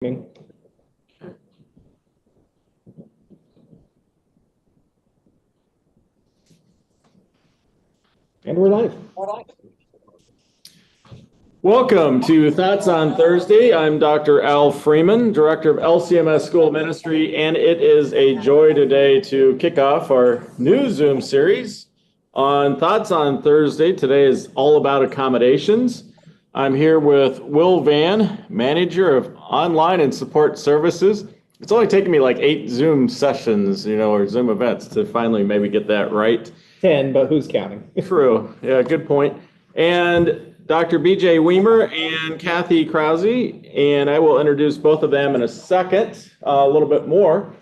And we're live. Welcome to Thoughts on Thursday. I'm Dr. Al Freeman, Director of LCMS School Ministry, and it is a joy today to kick off our new Zoom series on Thoughts on Thursday. Today is all about accommodations. I'm here with Will Van, Manager of Online and Support Services. It's only taken me like 8 Zoom sessions, or Zoom events to finally maybe get that right. 10, but who's counting? True. Yeah, good point. And Dr. BJ Weimer and Kathy Krause, and I will introduce both of them in a second, a little bit more.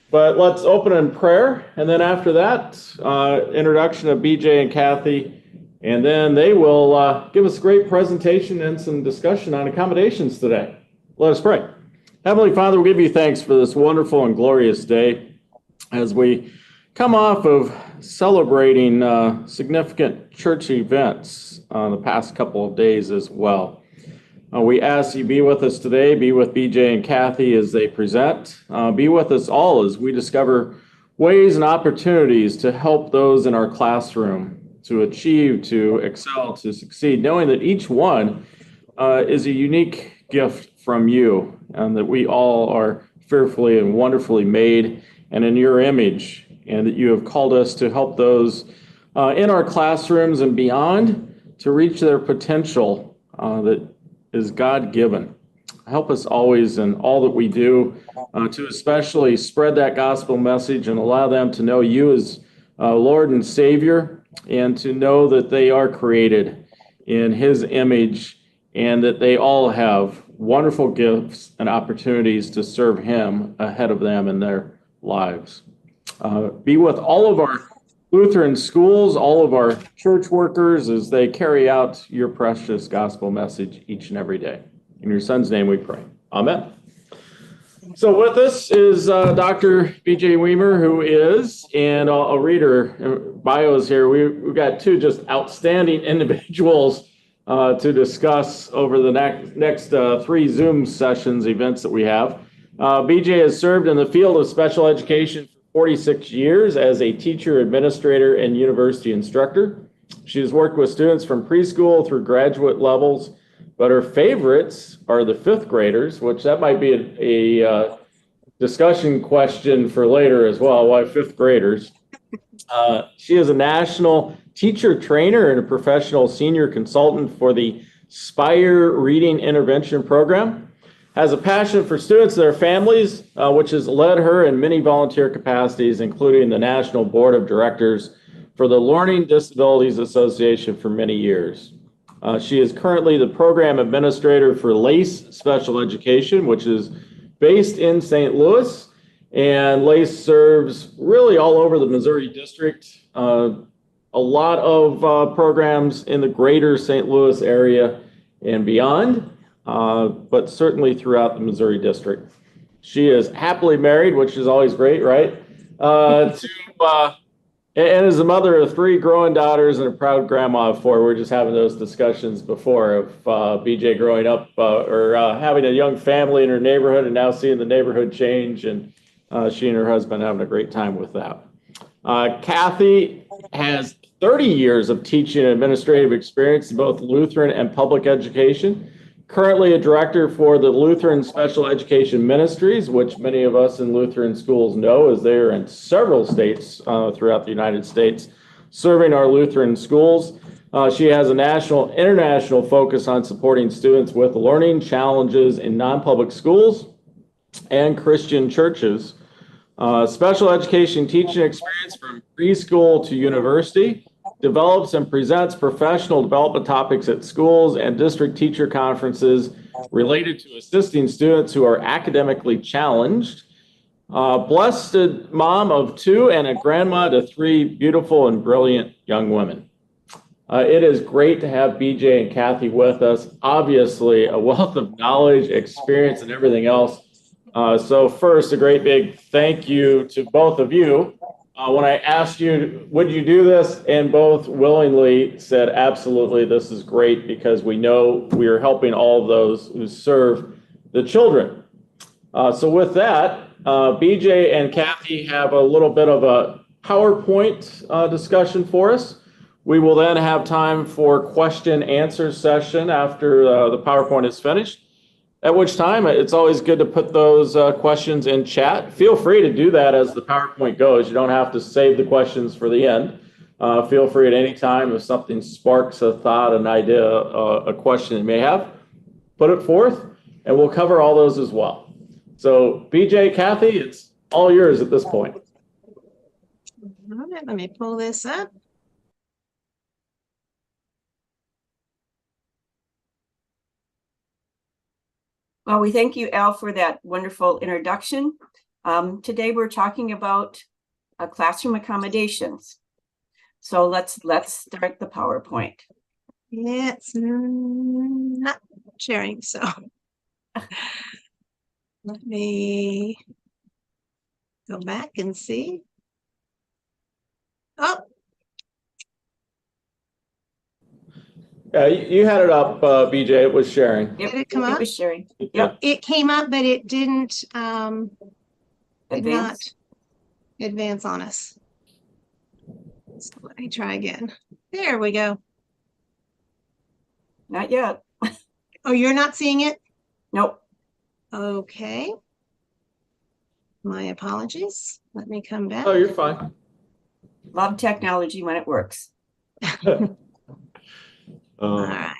But let's open in prayer, and then after that, introduction of BJ and Kathy, and then they will give us a great presentation and some discussion on accommodations today. Let us pray. Heavenly Father, we give you thanks for this wonderful and glorious day as we come off of celebrating significant church events the past couple of days as well. We ask you be with us today, be with BJ and Kathy as they present, be with us all as we discover ways and opportunities to help those in our classroom to achieve, to excel, to succeed, knowing that each one is a unique gift from you and that we all are fearfully and wonderfully made and in your image, and that you have called us to help those in our classrooms and beyond to reach their potential that is God-given. Help us always in all that we do to especially spread that gospel message and allow them to know you as Lord and Savior, and to know that they are created in his image and that they all have wonderful gifts and opportunities to serve him ahead of them in their lives. Be with all of our Lutheran schools, all of our church workers as they carry out your precious gospel message each and every day. In your son's name we pray. Amen. So with us is Dr. BJ Weimer, who is, and I'll read her bios here. We've got two just outstanding individuals to discuss over the next 3 Zoom sessions, events that we have. BJ has served in the field of special education for 46 years as a teacher, administrator, and university instructor. She has worked with students from preschool through graduate levels, but her favorites are the 5th graders, which that might be a discussion question for later as well, why 5th graders. She is a national teacher trainer and a professional senior consultant for the Spire Reading Intervention Program. Has a passion for students and their families, which has led her in many volunteer capacities, including the National Board of Directors for the Learning Disabilities Association for many years. She is currently the program administrator for LASE Special Education, which is based in St. Louis, and LASE serves really all over the Missouri district. A lot of programs in the greater St. Louis area and beyond, but certainly throughout the Missouri district. She is happily married, which is always great, right? And is a mother of 3 growing daughters and a proud grandma of 4. We were just having those discussions before of BJ growing up or having a young family in her neighborhood and now seeing the neighborhood change, and she and her husband having a great time with that. Kathy has 30 years of teaching and administrative experience in both Lutheran and public education. Currently a director for the Lutheran Special Education Ministries, which many of us in Lutheran schools know as they are in several states throughout the United States, serving our Lutheran schools. She has a national, international focus on supporting students with learning challenges in non-public schools and Christian churches. Special education teaching experience from preschool to university. Develops and presents professional development topics at schools and district teacher conferences related to assisting students who are academically challenged. Blessed mom of 2 and a grandma to 3 beautiful and brilliant young women. It is great to have BJ and Kathy with us. Obviously, a wealth of knowledge, experience, and everything else. So first, a great big thank you to both of you. When I asked you, would you do this? And both willingly said, absolutely, this is great because we know we are helping all of those who serve the children So with that, BJ and Kathy have a little bit of a PowerPoint discussion for us. We will then have time for question answer session after the PowerPoint is finished, at which time it's always good to put those questions in chat. Feel free to do that as the PowerPoint goes. You don't have to save the questions for the end. Feel free at any time if something sparks a thought, an idea, a question you may have, put it forth, and we'll cover all those as well. So BJ, Kathy, it's all yours at this point. All right, let me pull this up. Well, we thank you, Al, for that wonderful introduction. Today we're talking about classroom accommodations. So let's start the PowerPoint. It's not sharing, so let me go back and see. Oh, Yeah, you had it up, BJ. It was sharing. did it come up? It was sharing. Yep. It came up, but it did not advance on us. So let me try again. There we go. Not yet. Oh, you're not seeing it? Nope. Okay. My apologies. Let me come back. Oh, you're fine. Love technology when it works. All right.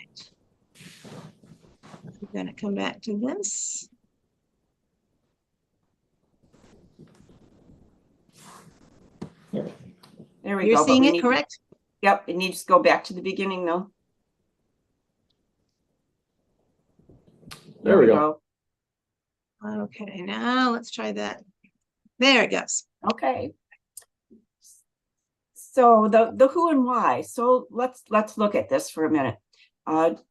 I'm going to come back to this. There we go. You're seeing it, correct? Yep. It needs to go back to the beginning, though. There we go. Okay, now let's try that. There it goes. Okay. So the who and why. So let's look at this for a minute.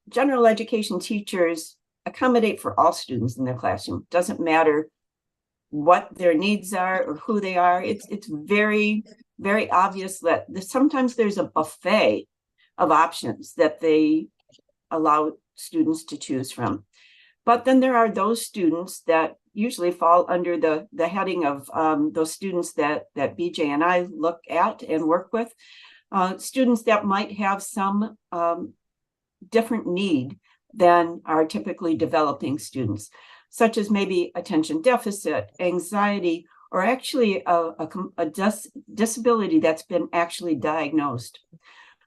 General education teachers accommodate for all students in their classroom. Doesn't matter what their needs are or who they are. It's very, very obvious that sometimes there's a buffet of options that they allow students to choose from. But then there are those students that usually fall under the heading of those students that BJ and I look at and work with, students that might have some different need than our typically developing students, such as maybe attention deficit, anxiety, or actually a disability that's been actually diagnosed.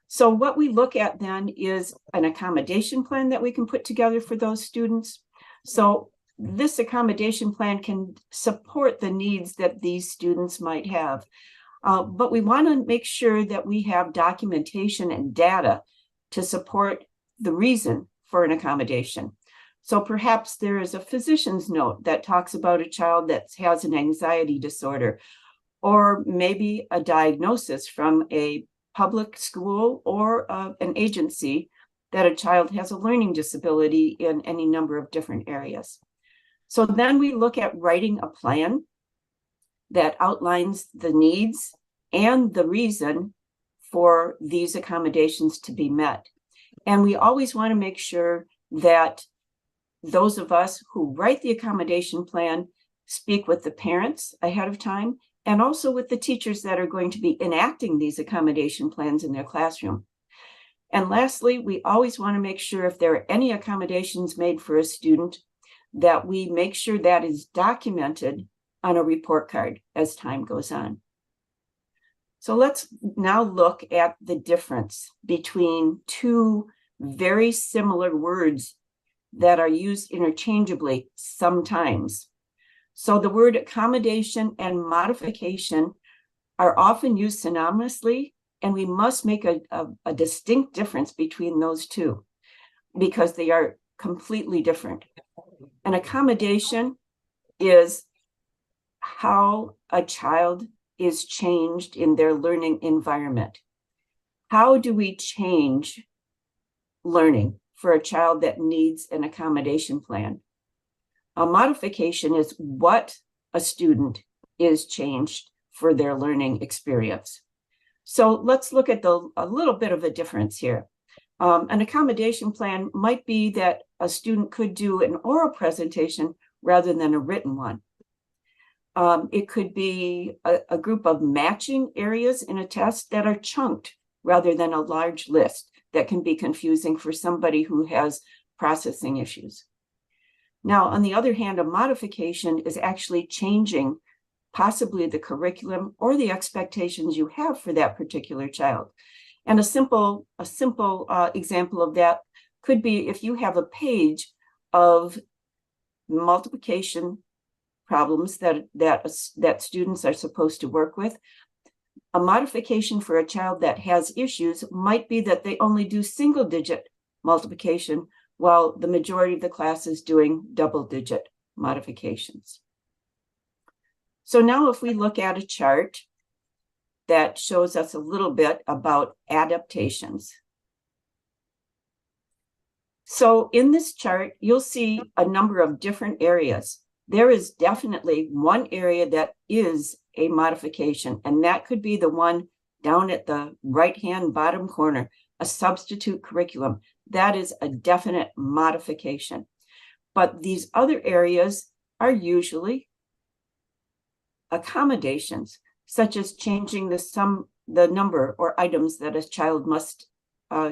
So what we look at then is an accommodation plan that we can put together for those students. So this accommodation plan can support the needs that these students might have. But we want to make sure that we have documentation and data to support the reason for an accommodation. So perhaps there is a physician's note that talks about a child that has an anxiety disorder, or maybe a diagnosis from a public school or an agency that a child has a learning disability in any number of different areas. So then we look at writing a plan that outlines the needs and the reason for these accommodations to be met. And we always want to make sure that those of us who write the accommodation plan speak with the parents ahead of time, and also with the teachers that are going to be enacting these accommodation plans in their classroom. And lastly, we always want to make sure if there are any accommodations made for a student, that we make sure that is documented on a report card as time goes on. So let's now look at the difference between two very similar words that are used interchangeably sometimes. So the word accommodation and modification are often used synonymously, and we must make a distinct difference between those two because they are completely different. An accommodation is how a child is changed in their learning environment. How do we change learning for a child that needs an accommodation plan? A modification is what a student is changed for their learning experience. So let's look at a little bit of a difference here. An accommodation plan might be that a student could do an oral presentation rather than a written one. It could be a group of matching areas in a test that are chunked rather than a large list that can be confusing for somebody who has processing issues. Now, on the other hand, a modification is actually changing possibly the curriculum or the expectations you have for that particular child. And a simple example of that could be if you have a page of multiplication problems that students are supposed to work with. A modification for a child that has issues might be that they only do single-digit multiplication while the majority of the class is doing double-digit modifications. So now if we look at a chart that shows us a little bit about adaptations. So in this chart, you'll see a number of different areas. There is definitely one area that is a modification, and that could be the one down at the right-hand bottom corner, a substitute curriculum. That is a definite modification. But these other areas are usually accommodations, such as changing the number or items that a child must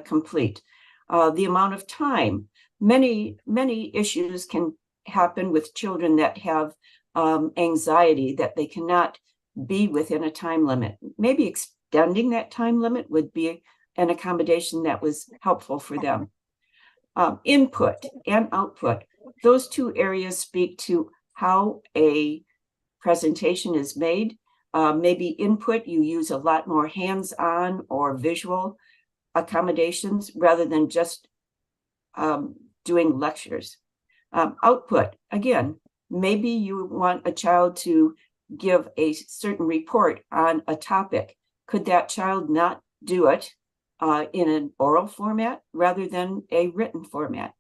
complete, the amount of time. Many issues can happen with children that have anxiety, that they cannot be within a time limit. Maybe extending that time limit would be an accommodation that was helpful for them. Input and output, those two areas speak to how a presentation is made. Maybe input, you use a lot more hands-on or visual accommodations rather than just doing lectures. Output, again, maybe you want a child to give a certain report on a topic. Could that child not do it in an oral format rather than a written format?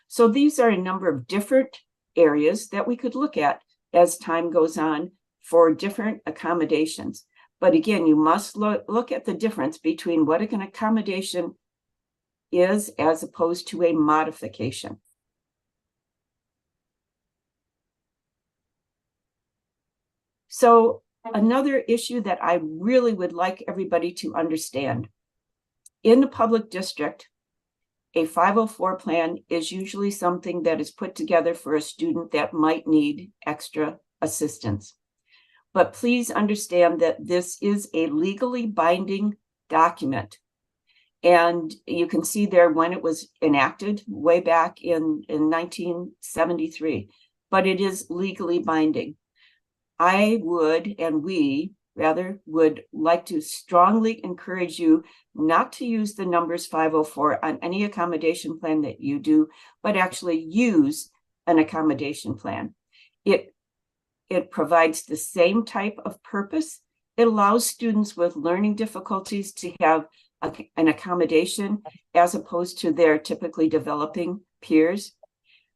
So these are a number of different areas that we could look at as time goes on for different accommodations. But again, you must look at the difference between what an accommodation is as opposed to a modification. So another issue that I really would like everybody to understand, in the public district, a 504 plan is usually something that is put together for a student that might need extra assistance. But please understand that this is a legally binding document. And you can see there when it was enacted way back in 1973, but it is legally binding. I would, and we rather, would like to strongly encourage you not to use the numbers 504 on any accommodation plan that you do, but actually use an accommodation plan. It provides the same type of purpose. It allows students with learning difficulties to have an accommodation as opposed to their typically developing peers,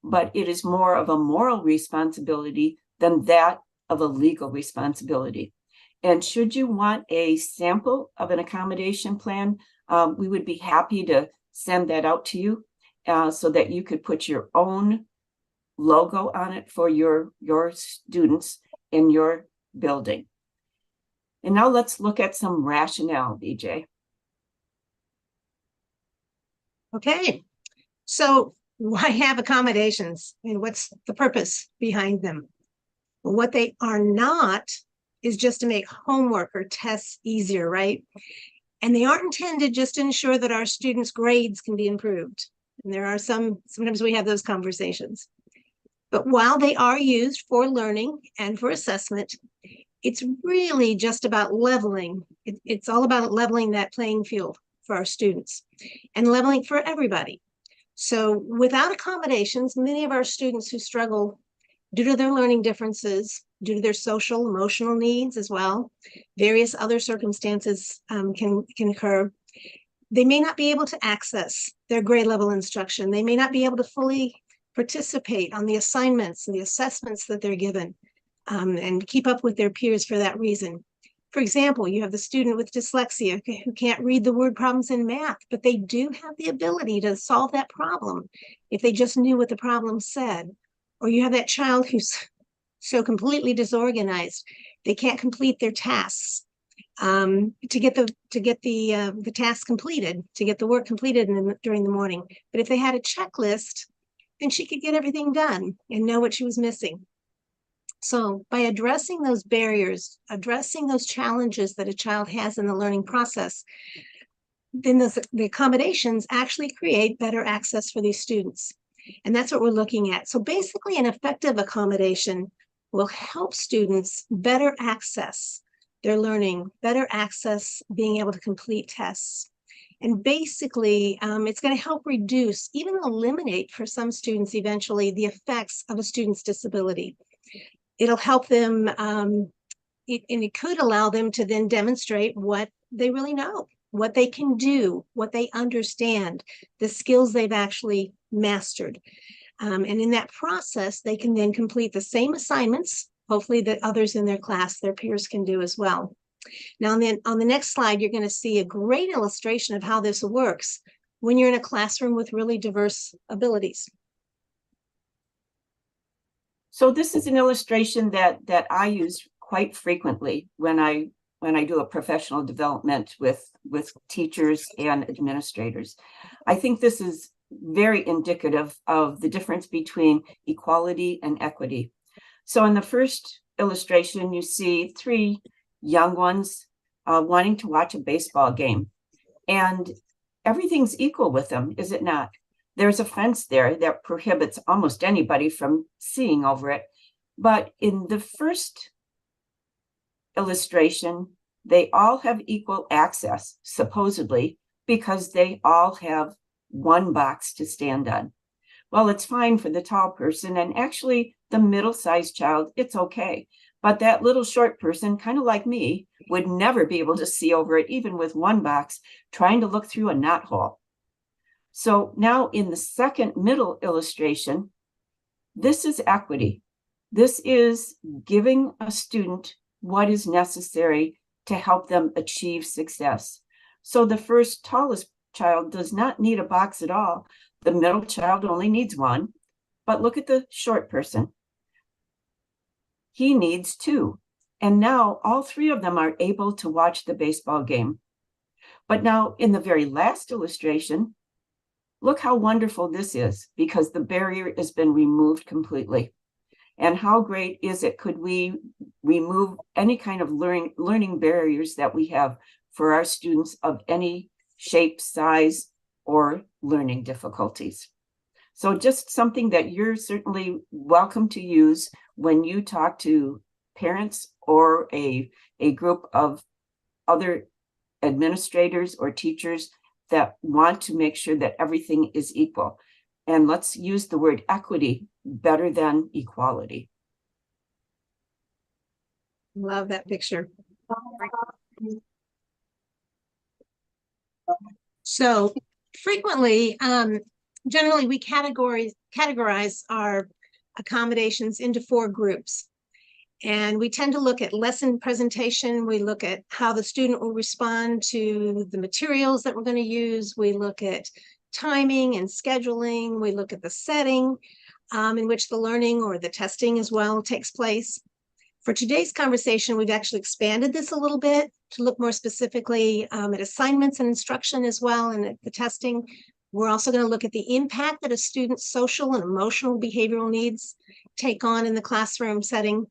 but it is more of a moral responsibility than that of a legal responsibility. And should you want a sample of an accommodation plan, we would be happy to send that out to you so that you could put your own logo on it for your students in your building. And now let's look at some rationale, BJ. Okay, so why have accommodations and what's the purpose behind them? Well, what they are not is just to make homework or tests easier, right? And they aren't intended just to ensure that our students' grades can be improved. And there are sometimes we have those conversations. But while they are used for learning and for assessment, it's really just about leveling. It's all about leveling that playing field for our students and leveling for everybody. So without accommodations, many of our students who struggle due to their learning differences, due to their social, emotional needs as well, various other circumstances can occur. They may not be able to access their grade level instruction. They may not be able to fully participate on the assignments and the assessments that they're given and keep up with their peers for that reason. For example, you have the student with dyslexia who can't read the word problems in math, but they do have the ability to solve that problem if they just knew what the problem said. or you have that child who's so completely disorganized, they can't complete their tasks. To get the task completed, to get the work completed during the morning. But if they had a checklist, then she could get everything done and know what she was missing. So by addressing those barriers, addressing those challenges that a child has in the learning process, then the accommodations actually create better access for these students. And that's what we're looking at. So basically, an effective accommodation will help students better access their learning, better access being able to complete tests. And basically, it's going to help reduce, even eliminate for some students eventually, the effects of a student's disability. It'll help them, and it could allow them to then demonstrate what they really know, what they can do, what they understand, the skills they've actually mastered. And in that process, they can then complete the same assignments, hopefully that others in their class, their peers, can do as well. Now, then on the next slide, you're going to see a great illustration of how this works when you're in a classroom with really diverse abilities. So this is an illustration that I use quite frequently when I do a professional development with teachers and administrators. I think this is very indicative of the difference between equality and equity. So in the first illustration, you see 3 young ones wanting to watch a baseball game, and everything's equal with them, is it not? There's a fence there that prohibits almost anybody from seeing over it. But in the first illustration, they all have equal access, supposedly, because they all have one box to stand on. Well, it's fine for the tall person, and actually the middle-sized child, it's okay. But that little short person, kind of like me, would never be able to see over it, even with one box, trying to look through a knothole. So now in the second middle illustration, this is equity. This is giving a student what is necessary to help them achieve success. So the first tallest child does not need a box at all. The middle child only needs one. But look at the short person. He needs 2. And now all 3 of them are able to watch the baseball game. But now in the very last illustration, look how wonderful this is, because the barrier has been removed completely. And how great is it? Could we remove any kind of learning barriers that we have for our students of any shape, size, or learning difficulties? So just something that you're certainly welcome to use when you talk to parents or a group of other administrators or teachers that want to make sure that everything is equal. And let's use the word equity better than equality. Love that picture. So frequently, generally we categorize our accommodations into 4 groups. And we tend to look at lesson presentation. We look at how the student will respond to the materials that we're going to use. We look at timing and scheduling. We look at the setting in which the learning or the testing as well takes place. For today's conversation, we've actually expanded this a little bit to look more specifically at assignments and instruction as well, and at the testing. We're also going to look at the impact that a student's social and emotional behavioral needs take on in the classroom setting.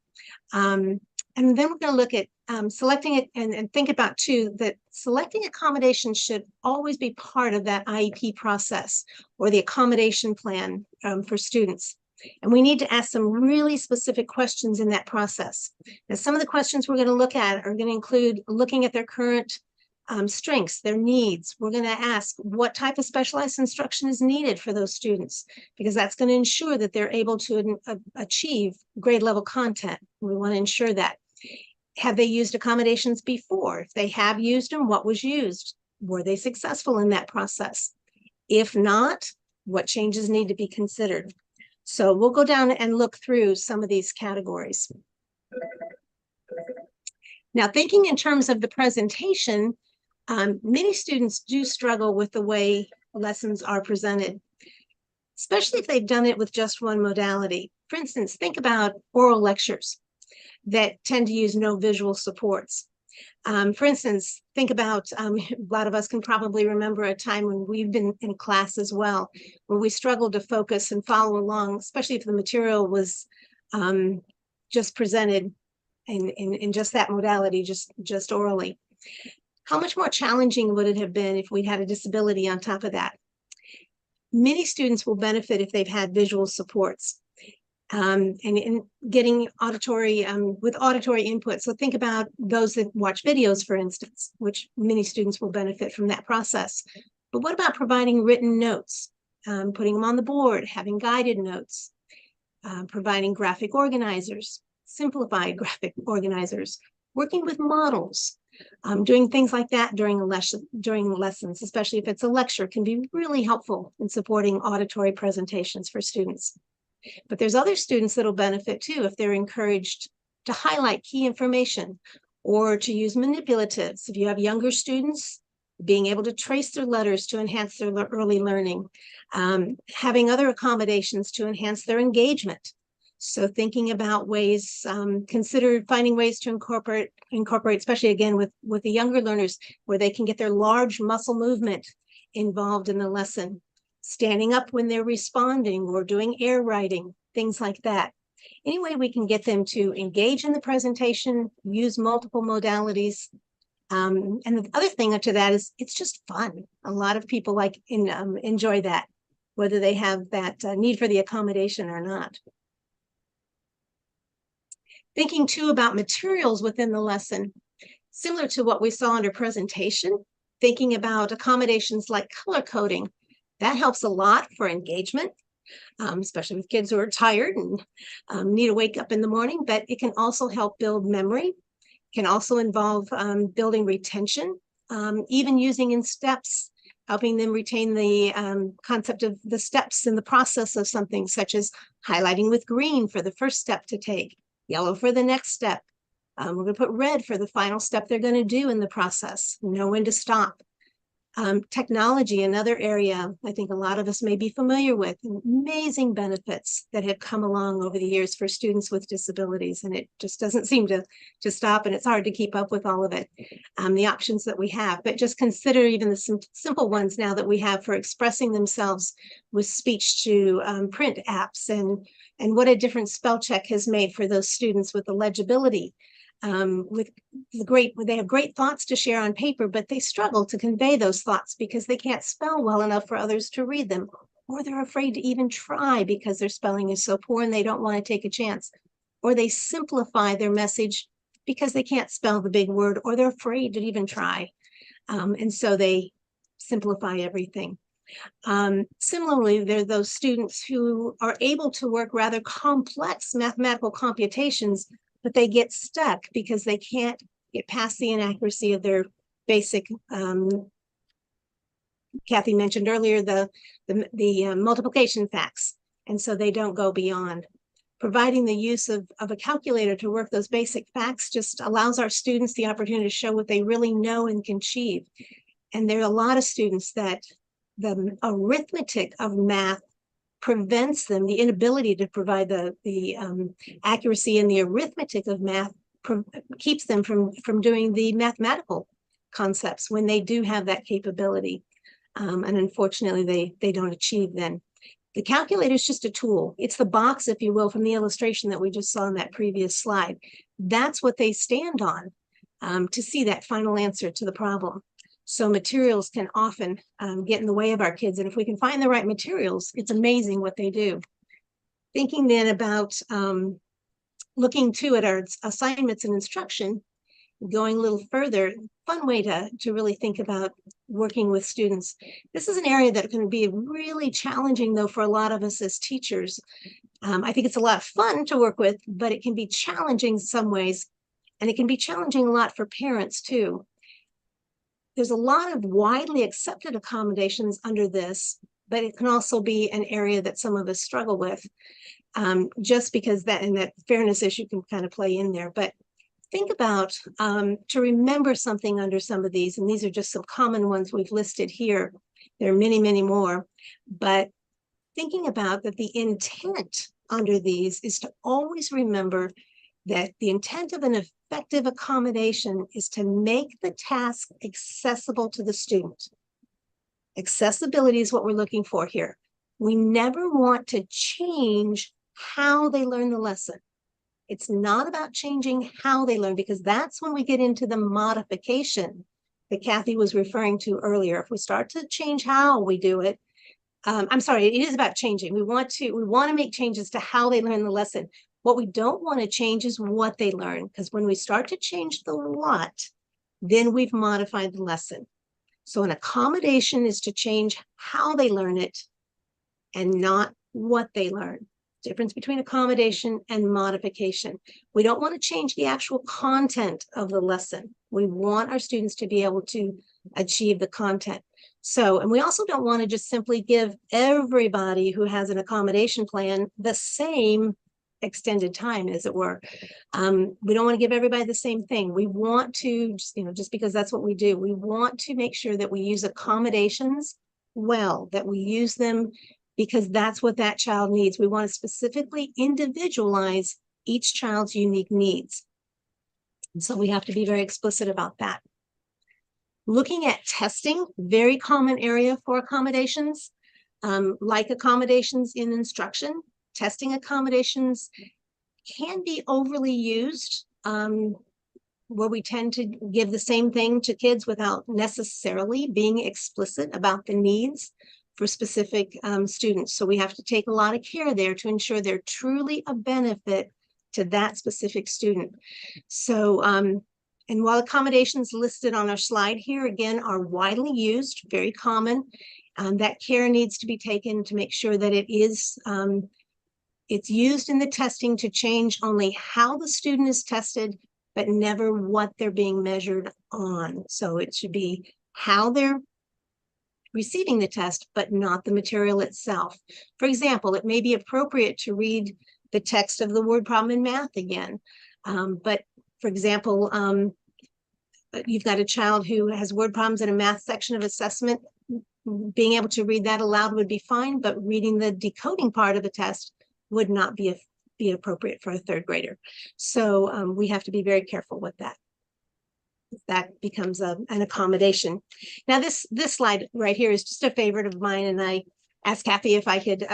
And then we're going to look at selecting it and think about too that selecting accommodations should always be part of that IEP process or the accommodation plan for students. And we need to ask some really specific questions in that process. Now, some of the questions we're going to look at are going to include looking at their current strengths, their needs. We're going to ask what type of specialized instruction is needed for those students, because that's going to ensure that they're able to achieve grade level content. We want to ensure that. Have they used accommodations before? If they have used them, what was used? Were they successful in that process? If not, what changes need to be considered? So we'll go down and look through some of these categories. Now, thinking in terms of the presentation, many students do struggle with the way lessons are presented. especially if they've done it with just one modality. For instance, think about oral lectures that tend to use no visual supports. For instance, think about, a lot of us can probably remember a time when we've been in class as well, where we struggled to focus and follow along, especially if the material was just presented in just that modality, just orally. How much more challenging would it have been if we'd had a disability on top of that? Many students will benefit if they've had visual supports. And in getting auditory, with auditory input. So think about those that watch videos, for instance, which many students will benefit from that process. But what about providing written notes, putting them on the board, having guided notes, providing graphic organizers, simplified graphic organizers, working with models, doing things like that during lessons, especially if it's a lecture, can be really helpful in supporting auditory presentations for students. But there's other students that'll benefit too if they're encouraged to highlight key information or to use manipulatives. If you have younger students, being able to trace their letters to enhance their early learning, having other accommodations to enhance their engagement. So thinking about ways, consider finding ways to incorporate, especially again with the younger learners, where they can get their large muscle movement involved in the lesson. Standing up when they're responding or doing air writing, things like that. Any way we can get them to engage in the presentation, use multiple modalities. And the other thing to that is it's just fun. A lot of people enjoy that, whether they have that need for the accommodation or not. Thinking too about materials within the lesson, similar to what we saw under presentation, thinking about accommodations like color coding. That helps a lot for engagement, especially with kids who are tired and need to wake up in the morning, but it can also help build memory, can also involve building retention, even using in steps, helping them retain the concept of the steps in the process of something, such as highlighting with green for the first step to take, yellow for the next step. We're going to put red for the final step they're going to do in the process, know when to stop. Technology, another area I think a lot of us may be familiar with, amazing benefits that have come along over the years for students with disabilities, and it just doesn't seem to stop, and it's hard to keep up with all of it, the options that we have. But just consider even the simple ones now that we have for expressing themselves with speech to print apps, and what a difference spell check has made for those students with the legibility. They have great thoughts to share on paper, but they struggle to convey those thoughts because they can't spell well enough for others to read them, or they're afraid to even try because their spelling is so poor and they don't want to take a chance, or they simplify their message because they can't spell the big word, or they're afraid to even try, and so they simplify everything. Similarly, there are those students who are able to work rather complex mathematical computations, but they get stuck because they can't get past the inaccuracy of their basic, Kathy mentioned earlier, the multiplication facts, and so they don't go beyond. Providing the use of a calculator to work those basic facts just allows our students the opportunity to show what they really know and can achieve. And there are a lot of students that the arithmetic of math prevents them, the inability to provide the accuracy in the arithmetic of math keeps them from doing the mathematical concepts when they do have that capability. And unfortunately, they don't achieve then. The calculator is just a tool. It's the box, if you will, from the illustration that we just saw in that previous slide. That's what they stand on to see that final answer to the problem. So materials can often get in the way of our kids. And if we can find the right materials, it's amazing what they do. Thinking then about looking too at our assignments and instruction, going a little further, fun way to really think about working with students. This is an area that can be really challenging though for a lot of us as teachers. I think it's a lot of fun to work with, but it can be challenging in some ways. And it can be challenging a lot for parents too. There's a lot of widely accepted accommodations under this, but it can also be an area that some of us struggle with, just because that fairness issue can kind of play in there. But think about, to remember something under some of these, and these are just some common ones we've listed here. There are many, many more, but thinking about that the intent under these is to always remember that the intent of an effective accommodation is to make the task accessible to the student. Accessibility is what we're looking for here. We never want to change how they learn the lesson. It's not about changing how they learn, because that's when we get into the modification that Kathy was referring to earlier. If we start to change how we do it, I'm sorry, it is about changing. We want to make changes to how they learn the lesson. What we don't want to change is what they learn, because when we start to change the what, then we've modified the lesson. So an accommodation is to change how they learn it and not what they learn. Difference between accommodation and modification. We don't want to change the actual content of the lesson. We want our students to be able to achieve the content. So, and we also don't want to just simply give everybody who has an accommodation plan the same extended time, as it were. We don't want to give everybody the same thing. We want to, just because that's what we do, we want to make sure that we use accommodations well, that we use them because that's what that child needs. We want to specifically individualize each child's unique needs. And so we have to be very explicit about that. Looking at testing, very common area for accommodations, like accommodations in instruction. Testing accommodations can be overly used, where we tend to give the same thing to kids without necessarily being explicit about the needs for specific students. So we have to take a lot of care there to ensure they're truly a benefit to that specific student. So, and while accommodations listed on our slide here, again, are widely used, very common, that care needs to be taken to make sure that it is, it's used in the testing to change only how the student is tested, but never what they're being measured on. So it should be how they're receiving the test, but not the material itself. For example, it may be appropriate to read the text of the word problem in math again. But for example, you've got a child who has word problems in a math section of assessment. Being able to read that aloud would be fine, but reading the decoding part of the test would not be appropriate for a third grader. So we have to be very careful with that. That becomes an accommodation. Now this slide right here is just a favorite of mine, and I asked Kathy if I could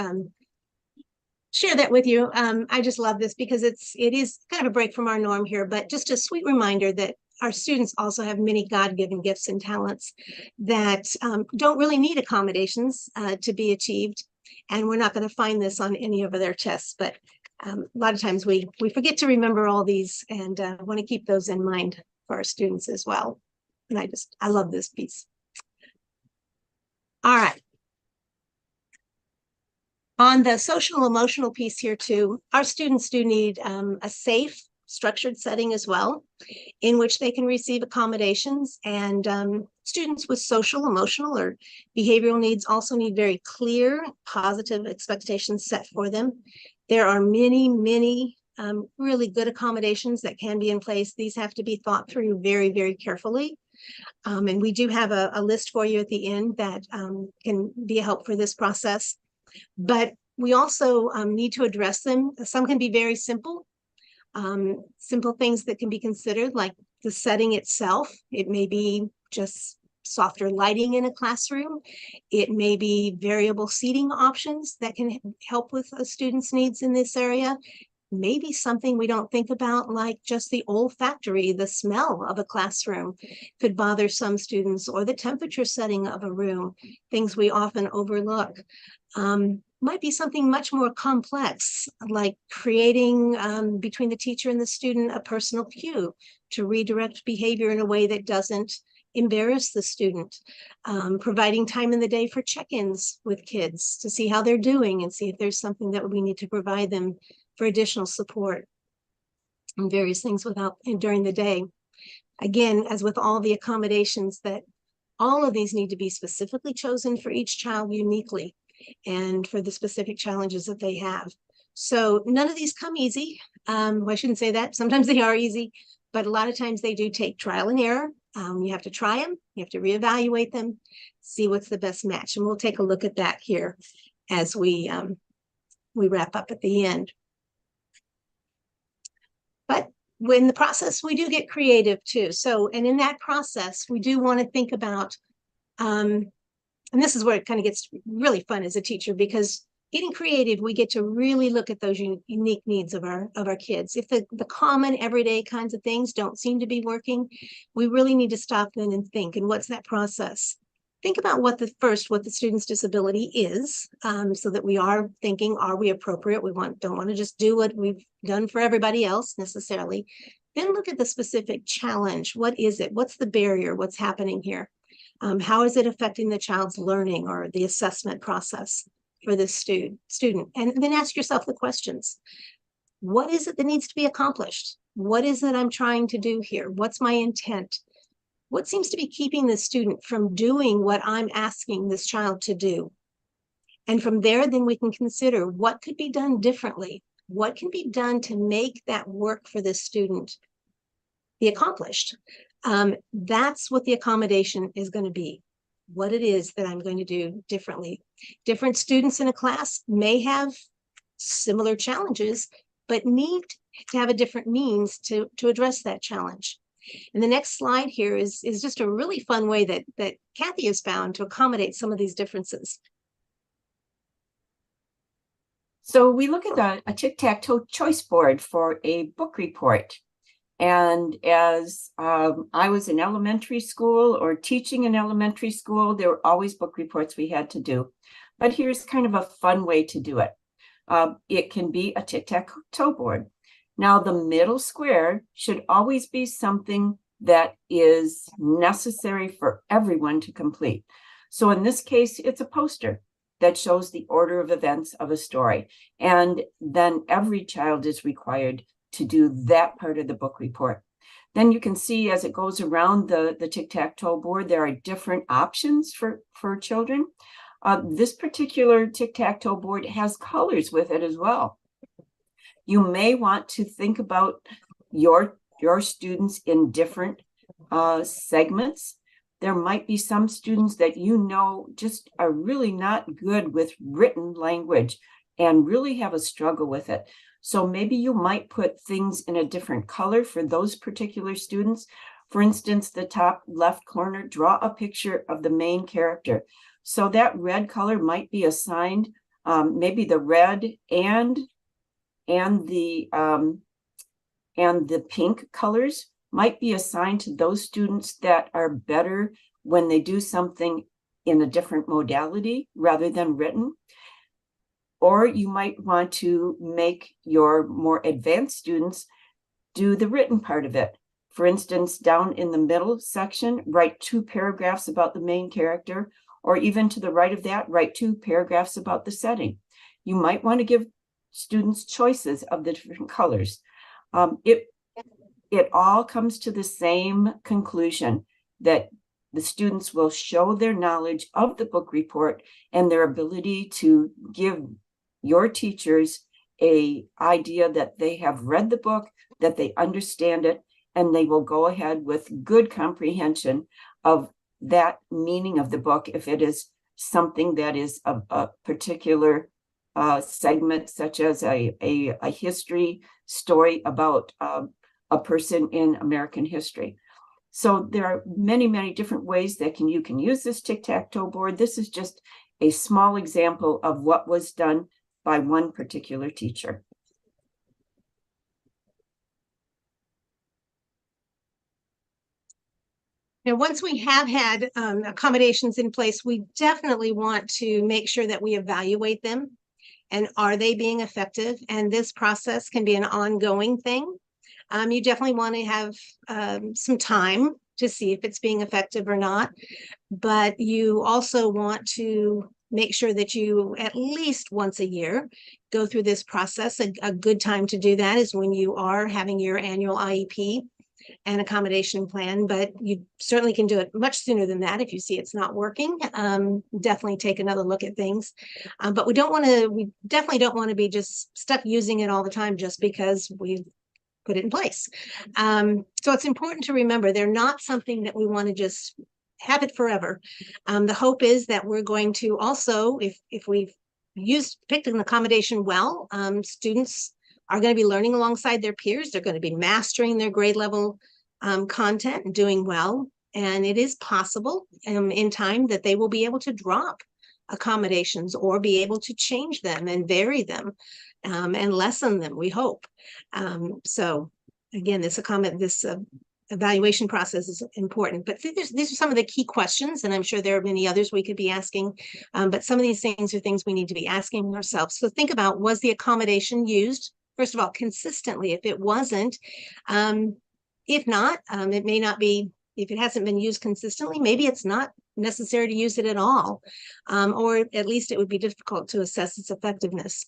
share that with you. I just love this because it is kind of a break from our norm here, but just a sweet reminder that our students also have many God-given gifts and talents that don't really need accommodations to be achieved. And we're not going to find this on any of their tests, but a lot of times we forget to remember all these, and want to keep those in mind for our students as well. And I love this piece. All right. On the social emotional piece here too, our students do need a safe, structured setting as well, in which they can receive accommodations. And students with social, emotional, or behavioral needs also need very clear, positive expectations set for them. There are many, many really good accommodations that can be in place. These have to be thought through very, very carefully. And we do have a list for you at the end that can be a help for this process. But we also need to address them. Some can be very simple. Simple things that can be considered, like the setting itself. It may be just softer lighting in a classroom. It may be variable seating options that can help with a student's needs in this area. Maybe something we don't think about, like just the olfactory, the smell of a classroom could bother some students, or the temperature setting of a room, things we often overlook. Might be something much more complex, like creating between the teacher and the student a personal cue to redirect behavior in a way that doesn't embarrass the student. Providing time in the day for check-ins with kids to see how they're doing and see if there's something that we need to provide them for additional support and various things during the day. Again, as with all the accommodations, that all of these need to be specifically chosen for each child uniquely and for the specific challenges that they have. So none of these come easy. I shouldn't say that. Sometimes they are easy, but a lot of times they do take trial and error. You have to try them, you have to reevaluate them, see what's the best match. And we'll take a look at that here as we wrap up at the end. But in the process, we do get creative too. So, and in that process, we do want to think about, and this is where it kind of gets really fun as a teacher, because getting creative, we get to really look at those unique needs of our kids. If the common everyday kinds of things don't seem to be working, we really need to stop then and think, and what's that process? Think about what the student's disability is, so that we are thinking, are we appropriate? Don't want to just do what we've done for everybody else necessarily. Then look at the specific challenge. What is it? What's the barrier? What's happening here? How is it affecting the child's learning or the assessment process for this student? And then ask yourself the questions. What is it that needs to be accomplished? What is it I'm trying to do here? What's my intent? What seems to be keeping the student from doing what I'm asking this child to do? And from there, then we can consider what could be done differently. What can be done to make that work for this student be accomplished? That's what the accommodation is going to be. What it is that I'm going to do differently. Different students in a class may have similar challenges, but need to have a different means to address that challenge. And the next slide here is just a really fun way that Kathy has found to accommodate some of these differences. So we look at a tic-tac-toe choice board for a book report. And as I was in elementary school or teaching in elementary school, there were always book reports we had to do. But here's kind of a fun way to do it. It can be a tic-tac-toe board. Now, the middle square should always be something that is necessary for everyone to complete. So in this case, it's a poster that shows the order of events of a story. And then every child is required to do that part of the book report. Then you can see as it goes around the tic-tac-toe board, there are different options for children. This particular tic-tac-toe board has colors with it as well. You may want to think about your students in different segments. There might be some students that just are really not good with written language and really have a struggle with it. So maybe you might put things in a different color for those particular students. For instance, the top left corner, draw a picture of the main character. So that red color might be assigned, maybe the red and the pink colors might be assigned to those students that are better when they do something in a different modality rather than written. Or you might want to make your more advanced students do the written part of it. For instance, down in the middle section, write 2 paragraphs about the main character, or even to the right of that, write 2 paragraphs about the setting. You might want to give students choices of the different colors. It all comes to the same conclusion, that the students will show their knowledge of the book report and their ability to give your teachers an idea that they have read the book, that they understand it, and they will go ahead with good comprehension of that meaning of the book if it is something that is a particular segment, such as a history story about a person in American history. So there are many, many different ways that you can use this tic-tac-toe board. This is just a small example of what was done by one particular teacher. Now, once we have had accommodations in place, we definitely want to make sure that we evaluate them. And are they being effective? And this process can be an ongoing thing. You definitely want to have some time to see if it's being effective or not. But you also want to make sure that you, at least once a year, go through this process. A good time to do that is when you are having your annual IEP and accommodation plan, but you certainly can do it much sooner than that if you see it's not working. Definitely take another look at things. But we definitely don't want to be just stuck using it all the time just because we've put it in place. So it's important to remember they're not something that we want to just have it forever. The hope is that we're going to also, if we've picked an accommodation well, students are going to be learning alongside their peers. They're going to be mastering their grade level content and doing well. And it is possible in time that they will be able to drop accommodations or be able to change them and vary them and lessen them, we hope. So again, this evaluation process is important, but these are some of the key questions, and I'm sure there are many others we could be asking, but some of these things are things we need to be asking ourselves. So think about, was the accommodation used, first of all, consistently? If it wasn't, if not, it may not be, if it hasn't been used consistently, maybe it's not necessary to use it at all, or at least it would be difficult to assess its effectiveness.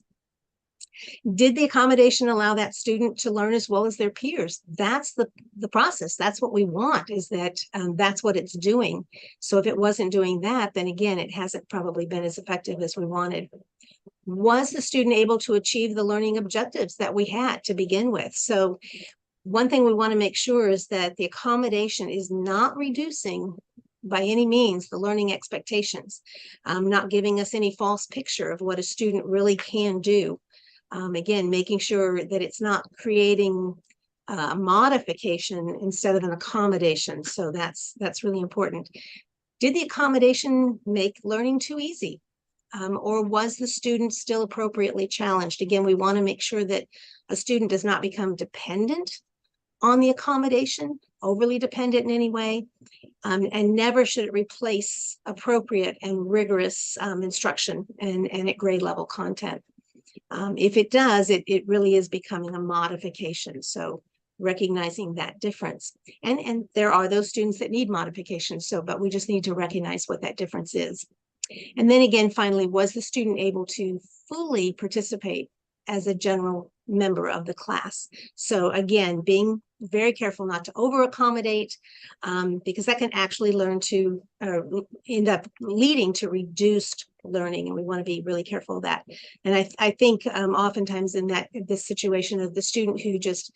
Did the accommodation allow that student to learn as well as their peers? That's the process. That's what we want, is that that's what it's doing. So if it wasn't doing that, then again, it hasn't probably been as effective as we wanted. Was the student able to achieve the learning objectives that we had to begin with? So one thing we want to make sure is that the accommodation is not reducing by any means the learning expectations, not giving us any false picture of what a student really can do. Again, making sure that it's not creating a modification instead of an accommodation. So that's really important. Did the accommodation make learning too easy? Or was the student still appropriately challenged? Again, we want to make sure that a student does not become dependent on the accommodation, overly dependent in any way, and never should it replace appropriate and rigorous instruction and at grade level content. If it does, it really is becoming a modification. So recognizing that difference. And there are those students that need modifications. So, but we just need to recognize what that difference is. And then again, finally, was the student able to fully participate as a general member of the class? So again, being very careful not to over accommodate, because that can actually end up leading to reduced learning, and we want to be really careful of that. And I think oftentimes in this situation of the student who just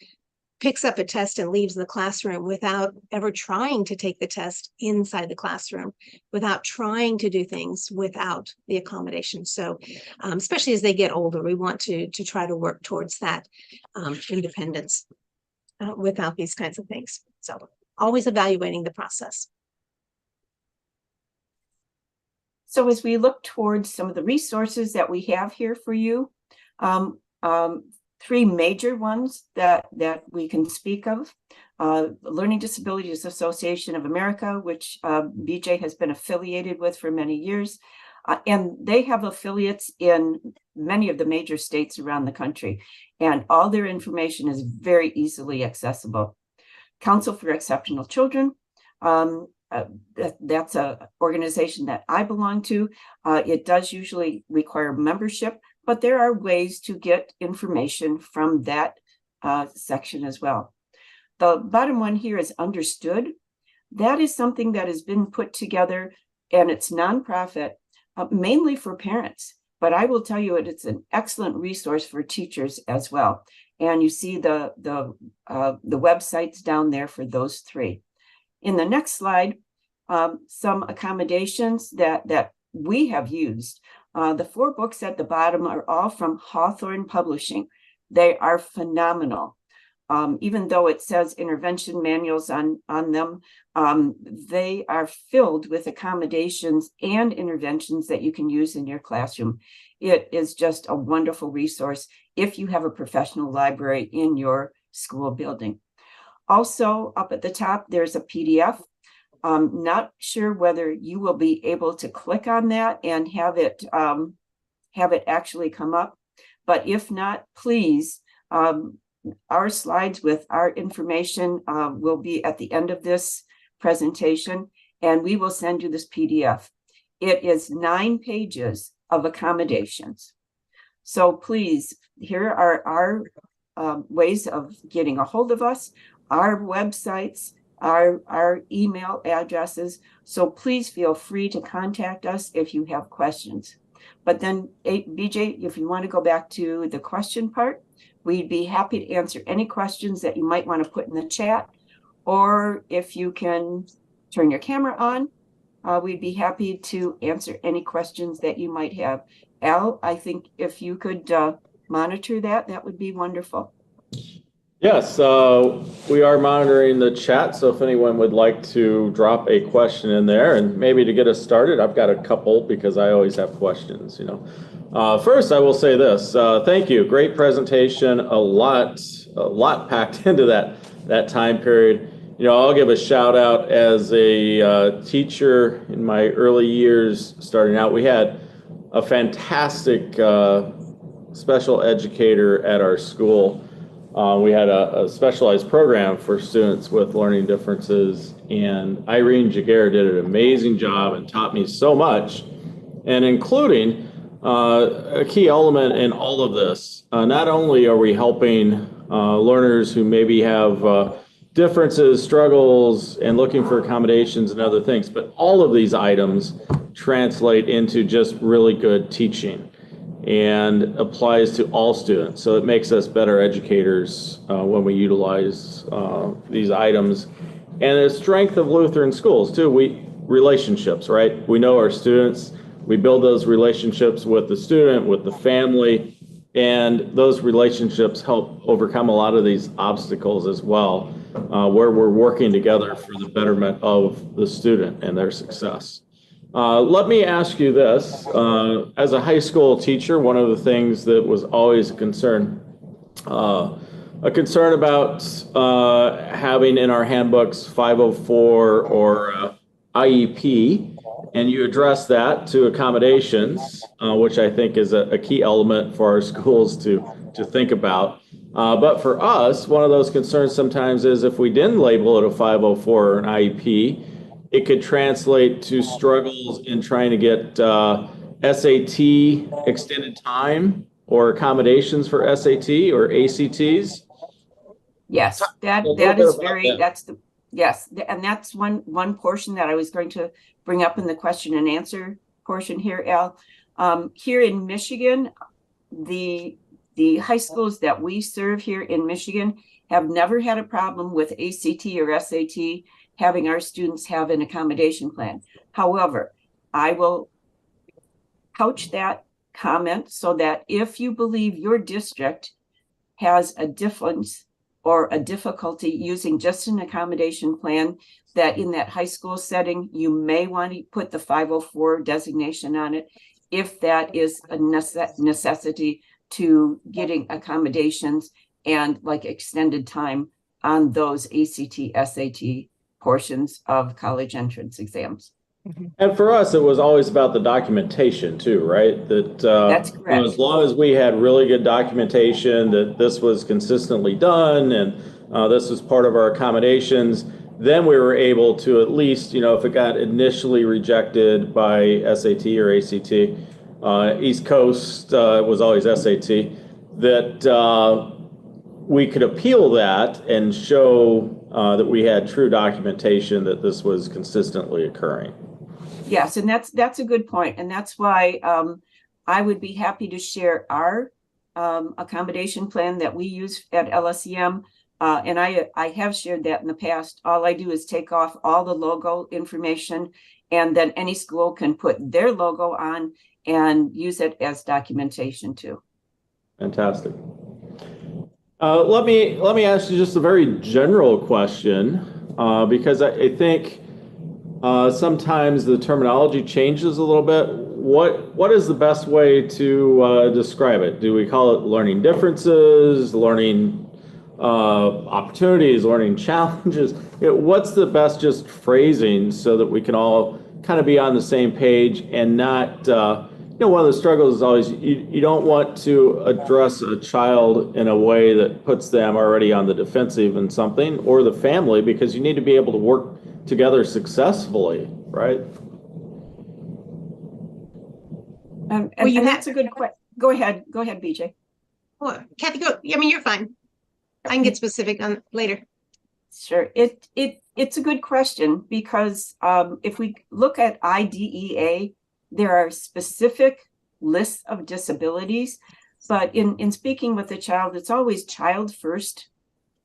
picks up a test and leaves the classroom without ever trying to take the test inside the classroom, without trying to do things without the accommodation. So especially as they get older, we want to try to work towards that independence without these kinds of things. So always evaluating the process. So as we look towards some of the resources that we have here for you, three major ones that we can speak of. Learning Disabilities Association of America, which BJ has been affiliated with for many years. And they have affiliates in many of the major states around the country. And all their information is very easily accessible. Council for Exceptional Children. That's an organization that I belong to. It does usually require membership, but there are ways to get information from that section as well. The bottom one here is Understood. That is something that has been put together, and it's nonprofit, mainly for parents. But I will tell you, it's an excellent resource for teachers as well. And you see the websites down there for those three. In the next slide, some accommodations that we have used. The 4 books at the bottom are all from Hawthorne Publishing. They are phenomenal. Even though it says intervention manuals on them, they are filled with accommodations and interventions that you can use in your classroom. It is just a wonderful resource if you have a professional library in your school building. Also, up at the top, there's a PDF. Not sure whether you will be able to click on that and have it actually come up. But if not, please, our slides with our information will be at the end of this presentation, and we will send you this PDF. It is 9 pages of accommodations. So please, here are our ways of getting a hold of us, our websites, our email addresses. So please feel free to contact us if you have questions. But then, BJ, if you want to go back to the question part, we'd be happy to answer any questions that you might want to put in the chat. Or if you can turn your camera on, we'd be happy to answer any questions that you might have. Al, I think if you could monitor that, that would be wonderful. Yes, we are monitoring the chat, so if anyone would like to drop a question in there, and maybe to get us started, I've got a couple because I always have questions, you know. First, I will say this, thank you, great presentation, a lot packed into that time period. You know, I'll give a shout out as a teacher in my early years starting out. We had a fantastic special educator at our school. We had a specialized program for students with learning differences, and Irene Jaguar did an amazing job and taught me so much, and including a key element in all of this. Not only are we helping learners who maybe have differences, struggles, and looking for accommodations and other things, but all of these items translate into just really good teaching and applies to all students. So it makes us better educators when we utilize these items. And the strength of Lutheran schools too, relationships, right? We know our students, we build those relationships with the student, with the family, and those relationships help overcome a lot of these obstacles as well, where we're working together for the betterment of the student and their success. Let me ask you this. As a high school teacher, one of the things that was always a concern about having in our handbooks 504 or IEP, and you address that to accommodations, which I think is a key element for our schools to think about. But for us, one of those concerns sometimes is if we didn't label it a 504 or an IEP, it could translate to struggles in trying to get SAT extended time or accommodations for SAT or ACTs. Yes, that is very, that's the, yes, and that's one portion that I was going to bring up in the question and answer portion here, Al. Here in Michigan, the high schools that we serve here in Michigan have never had a problem with ACT or SAT having our students have an accommodation plan. However, I will couch that comment so that if you believe your district has a difference or a difficulty using just an accommodation plan, that in that high school setting, you may want to put the 504 designation on it, if that is a necessity to getting accommodations and like extended time on those ACT, SAT portions of college entrance exams. And for us, it was always about the documentation too, right? That's correct. You know, as long as we had really good documentation that this was consistently done and this was part of our accommodations, then we were able to at least, you know, if it got initially rejected by SAT or ACT, East Coast was always SAT, that we could appeal that and show that we had true documentation that this was consistently occurring. Yes, and that's a good point, and that's why I would be happy to share our accommodation plan that we use at LSEM, and I have shared that in the past. All I do is take off all the logo information, and then any school can put their logo on and use it as documentation too. Fantastic. Let me ask you just a very general question, because I think sometimes the terminology changes a little bit. What is the best way to describe it? Do we call it learning differences, learning opportunities, learning challenges? You know, what's the best just phrasing so that we can all kind of be on the same page and not you know, one of the struggles is always you don't want to address a child in a way that puts them already on the defensive in something, or the family, because you need to be able to work together successfully, right? And that's a good question. Go ahead, BJ. Well, Kathy, go. I mean, you're fine. I can get specific on later. Sure. It's a good question because if we look at IDEA, there are specific lists of disabilities, but in speaking with a child, it's always child first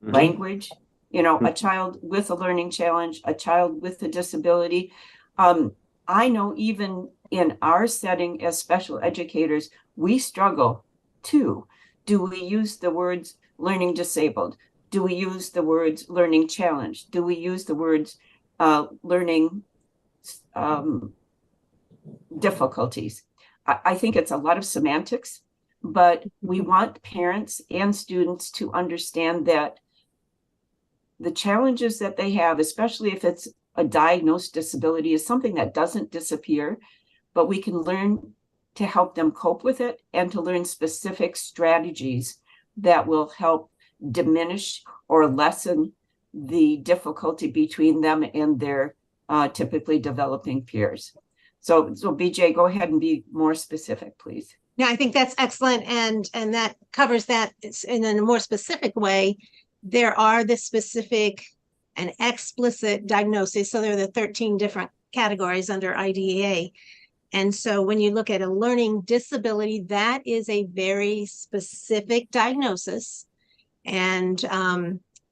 language, you know, a child with a learning challenge, a child with a disability. I know even in our setting as special educators, we struggle too. Do we use the words learning disabled? Do we use the words learning challenged? Do we use the words learning difficulties? I think it's a lot of semantics, but we want parents and students to understand that the challenges that they have, especially if it's a diagnosed disability, is something that doesn't disappear, but we can learn to help them cope with it and to learn specific strategies that will help diminish or lessen the difficulty between them and their typically developing peers. So BJ, go ahead and be more specific, please. Yeah, I think that's excellent. And that covers that in a more specific way. There are the specific and explicit diagnoses. So there are the 13 different categories under IDEA. And so when you look at a learning disability, that is a very specific diagnosis. And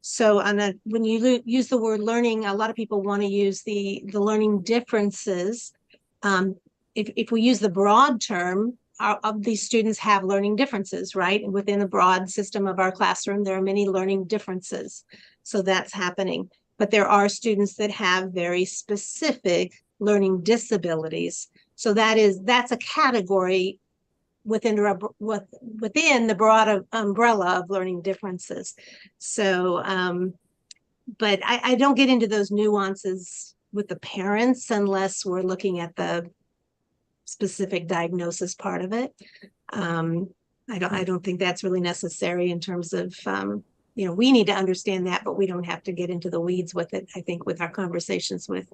so when you use the word learning, a lot of people want to use the learning differences. If we use the broad term, of these students have learning differences, right? And within the broad system of our classroom, there are many learning differences. So that's happening. But there are students that have very specific learning disabilities. So that's a category within the broad umbrella of learning differences. So, but I don't get into those nuances with the parents unless we're looking at the specific diagnosis part of it. I don't think that's really necessary in terms of, we need to understand that, but we don't have to get into the weeds with it, I think, with our conversations with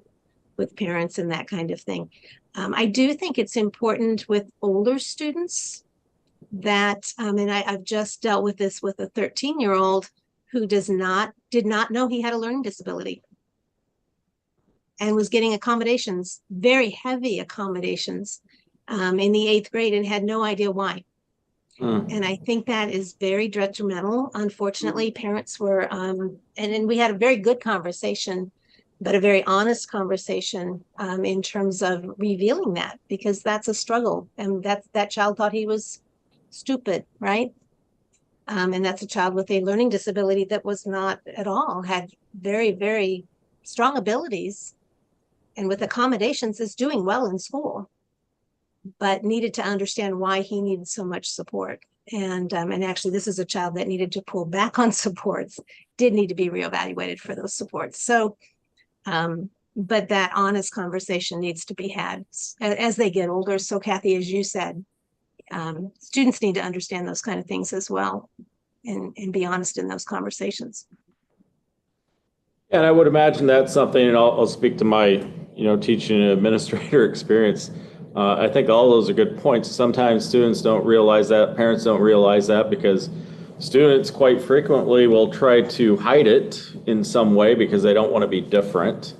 parents and that kind of thing. I do think it's important with older students that, and I've just dealt with this with a 13-year-old who did not know he had a learning disability and was getting accommodations, very heavy accommodations, in the 8th grade and had no idea why. And I think that is very detrimental. Unfortunately, parents were, and then we had a very good conversation, but a very honest conversation in terms of revealing that, because that's a struggle. And that child thought he was stupid, right? And that's a child with a learning disability that was not at all, had very, very strong abilities, and with accommodations is doing well in school, but needed to understand why he needed so much support. And actually, this is a child that needed to pull back on supports, did need to be reevaluated for those supports. So, but that honest conversation needs to be had as they get older. So Kathy, as you said, students need to understand those kind of things as well and be honest in those conversations. And I would imagine that's something, and I'll speak to my, teaching and administrator experience. I think all those are good points. Sometimes students don't realize that, parents don't realize that, because students quite frequently will try to hide it in some way because they don't want to be different.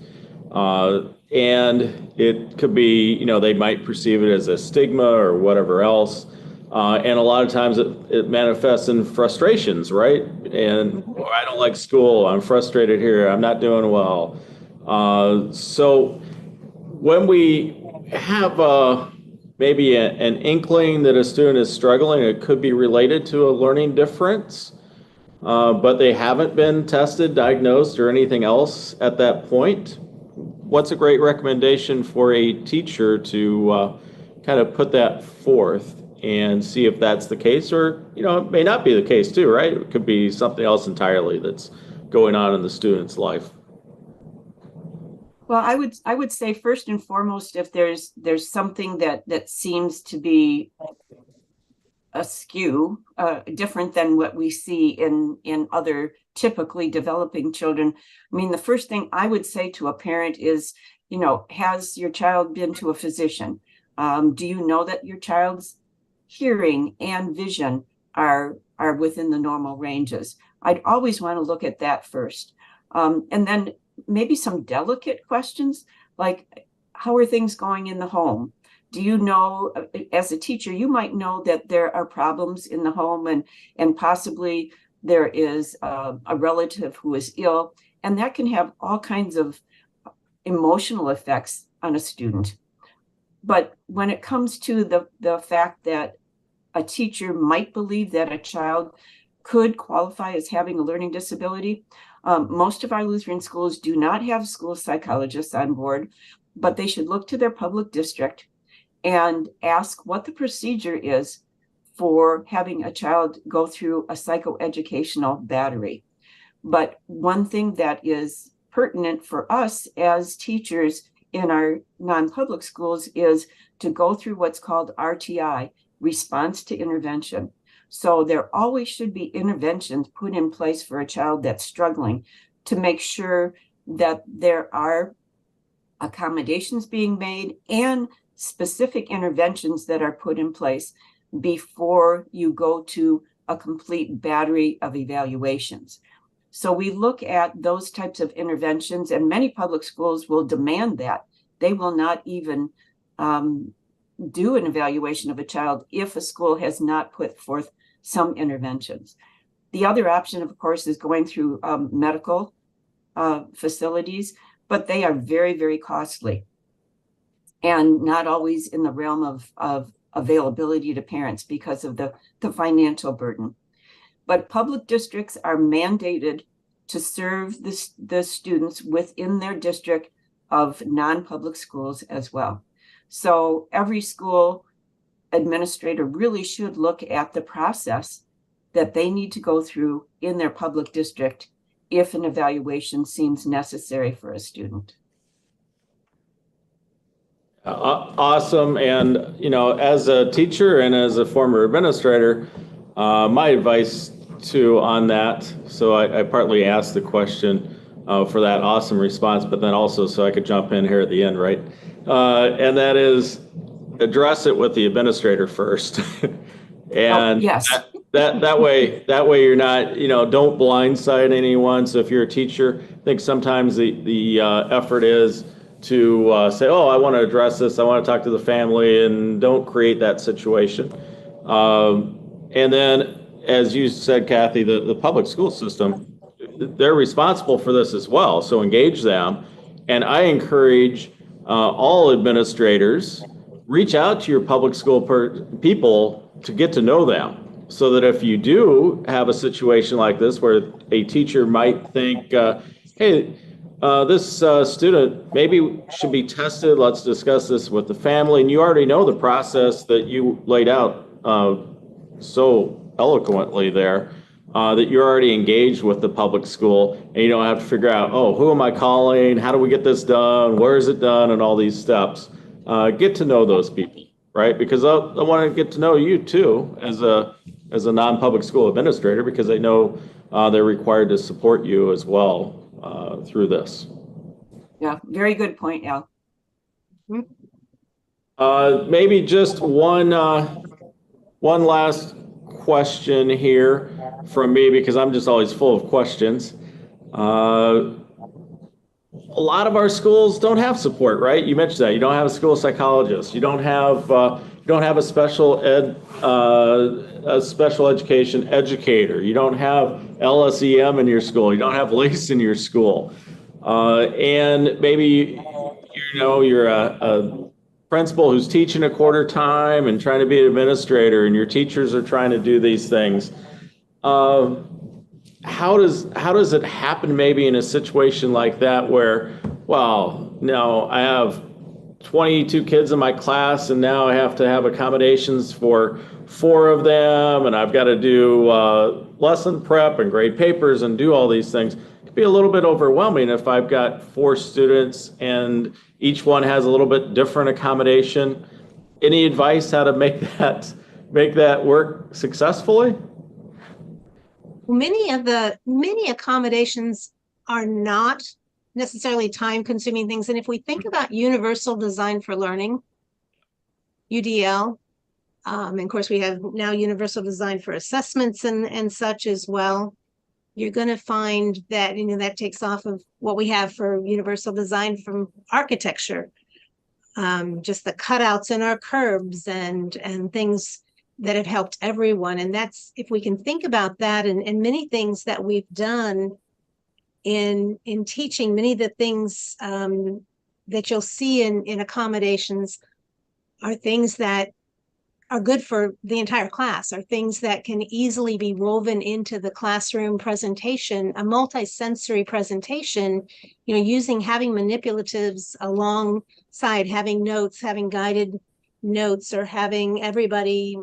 And it could be, they might perceive it as a stigma or whatever else. And a lot of times it manifests in frustrations, right? And I don't like school, I'm frustrated here, I'm not doing well. So when we have maybe an inkling that a student is struggling, it could be related to a learning difference, but they haven't been tested, diagnosed, or anything else at that point. What's a great recommendation for a teacher to kind of put that forth and see if that's the case, or, it may not be the case too, right? It could be something else entirely that's going on in the student's life. Well, I would say first and foremost, if there's something that seems to be askew, different than what we see in other typically developing children. I mean, the first thing I would say to a parent is, has your child been to a physician? Do you know that your child's hearing and vision are within the normal ranges? I'd always want to look at that first. And then maybe some delicate questions, like, how are things going in the home? Do you know, as a teacher, you might know that there are problems in the home, and possibly there is a relative who is ill, and that can have all kinds of emotional effects on a student. But when it comes to the fact that a teacher might believe that a child could qualify as having a learning disability, most of our Lutheran schools do not have school psychologists on board, but they should look to their public district and ask what the procedure is for having a child go through a psychoeducational battery. But one thing that is pertinent for us as teachers in our non-public schools is to go through what's called RTI, response to intervention. So there always should be interventions put in place for a child that's struggling to make sure that there are accommodations being made and specific interventions that are put in place before you go to a complete battery of evaluations. So we look at those types of interventions, and many public schools will demand that. They will not even do an evaluation of a child if a school has not put forth some interventions. The other option, of course, is going through medical facilities, but they are very, very costly and not always in the realm of availability to parents because of the financial burden. But public districts are mandated to serve the students within their district of non-public schools as well. So every school administrator really should look at the process that they need to go through in their public district if an evaluation seems necessary for a student. Awesome. And, you know, as a teacher and as a former administrator, my advice too on that, so I partly asked the question for that awesome response, but then also so I could jump in here at the end, right? And that is address it with the administrator first. And yes. that way you're not, you know, don't blindside anyone. So if you're a teacher, I think sometimes the effort is to say, oh, I want to address this, I want to talk to the family, and don't create that situation. And then, as you said, Kathy, the public school system, they're responsible for this as well, so engage them. And I encourage all administrators, reach out to your public school people to get to know them, so that if you do have a situation like this where a teacher might think, hey, this student maybe should be tested, let's discuss this with the family, and you already know the process that you laid out so eloquently there, that you're already engaged with the public school, and you don't have to figure out, oh, who am I calling? How do we get this done? Where is it done? And all these steps. Get to know those people, right? Because I want to get to know you too as a non-public school administrator, because I know they're required to support you as well through this. Yeah, very good point, Al. Maybe just one last question here from me, because I'm just always full of questions. A lot of our schools don't have support, right? You mentioned that. You don't have a school psychologist. You don't have a special education educator. You don't have LSEM in your school. You don't have LASE in your school. And maybe you're a principal who's teaching a quarter time and trying to be an administrator, and your teachers are trying to do these things. How does it happen maybe in a situation like that where, well, no, I have 22 kids in my class and now I have to have accommodations for 4 of them, and I've got to do lesson prep and grade papers and do all these things? It could be a little bit overwhelming if I've got 4 students and each one has a little bit different accommodation. Any advice how to make that work successfully? Many accommodations are not necessarily time-consuming things. And if we think about universal design for learning, UDL, and of course we have now universal design for assessments and such as well, you're going to find that, that takes off of what we have for universal design from architecture, just the cutouts in our curbs and things that have helped everyone. And that's, if we can think about that, and many things that we've done in teaching, many of the things that you'll see in accommodations are things that are good for the entire class, are things that can easily be woven into the classroom presentation, a multi-sensory presentation, having manipulatives alongside, having notes, having guided notes, or having everybody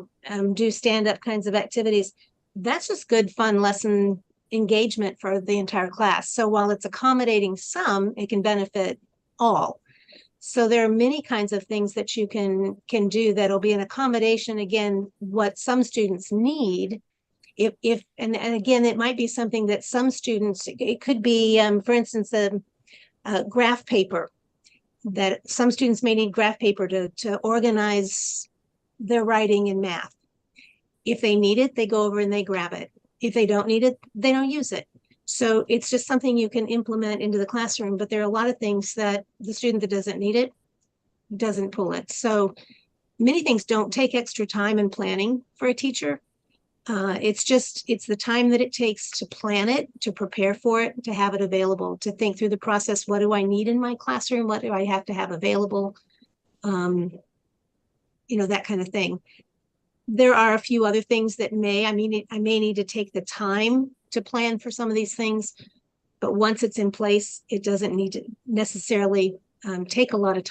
do stand-up kinds of activities. That's just good, fun lesson engagement for the entire class. So while it's accommodating some, it can benefit all. So there are many kinds of things that you can do that'll be an accommodation, again, what some students need. And again, it might be something that some students, it could be, for instance, a graph paper, that some students may need graph paper to organize their writing in math. If they need it, they go over and they grab it. If they don't need it, they don't use it. So it's just something you can implement into the classroom, but there are a lot of things that the student that doesn't need it doesn't pull it. So many things don't take extra time and planning for a teacher. It's the time that it takes to plan it, to prepare for it, to have it available, to think through the process. What do I need in my classroom? What do I have to have available? That kind of thing. There are a few other things that I may need to take the time to plan for some of these things, but once it's in place, it doesn't need to necessarily take a lot of time.